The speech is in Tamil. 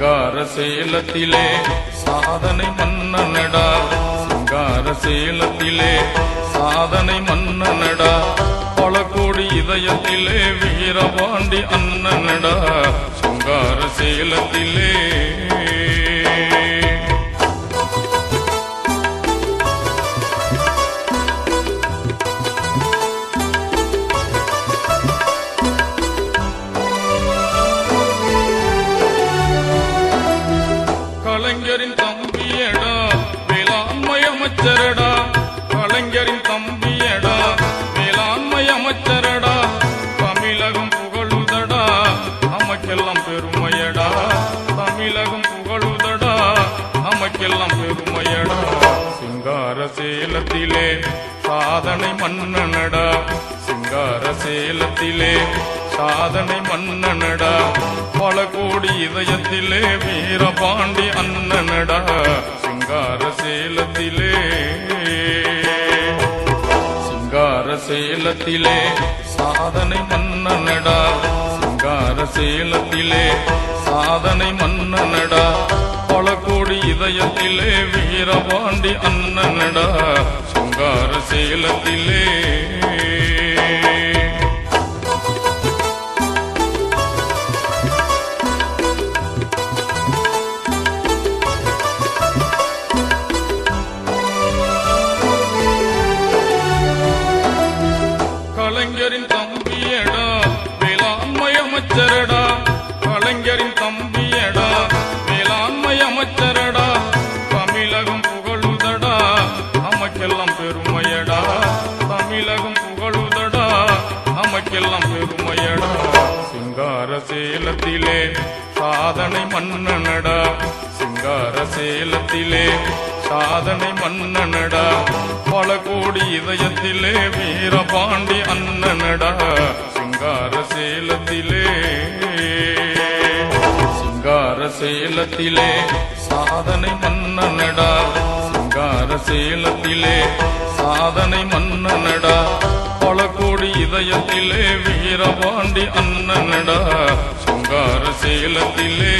சிங்கார சேலத்திலே சாதனை மன்னனடா, சிங்கார சேலத்திலே சாதனை மன்னனடா, பல கோடி இதயத்திலே வீரபாண்டி அண்ணனடா, சிங்கார சேலத்திலே. கலைஞரின் தம்பியடா வேளாண்மை அமைச்சரடா, கலைஞரின் தம்பியடா வேளாண்மை அமைச்சரடா, தமிழகம் புகழுதடா நமக்கெல்லாம் பெருமையடா, தமிழகம் புகழுதடா நமக்கெல்லாம் பெருமையடா. சிங்கார சேலத்திலே சாதனை மன்னனடா, சிங்கார சேலத்திலே சாதனை மன்னனடா, பல கோடி இதயத்திலே வீரபாண்டி அண்ணனடா, சிங்கார சேலத்திலே. சிங்கார சேலத்திலே சாதனை மன்னனடா, சிங்கார சேலத்திலே சாதனை மன்னனடா, பல கோடி இதயத்திலே வீரபாண்டி அண்ணனடா, சிங்கார சேலத்திலே. கலைஞரின் தம்பியடா வேளாண்மை அமைச்சரடா, கலைஞரின் தம்பியடா வேளாண்மை அமைச்சரடா, தமிழகம் புகழுதடா நமக்கெல்லாம் பெருமையடா, தமிழகம் புகழுதடா நமக்கெல்லாம் பெருமையடா. சிங்கார சேலத்திலே சாதனை மன்னனடா, சிங்கார சேலத்திலே சாதனை மன்னனடா, பல கோடி இதயத்திலே வீரபாண்டி அண்ணனடா, சிங்கார சேலத்திலே. சிங்கார சேலத்திலே சாதனை மன்னனடா, சிங்கார சேலத்திலே சாதனை மன்னனடா, பல கோடி இதயத்திலே வீரபாண்டி அண்ணனடா, சிங்கார சேலத்திலே.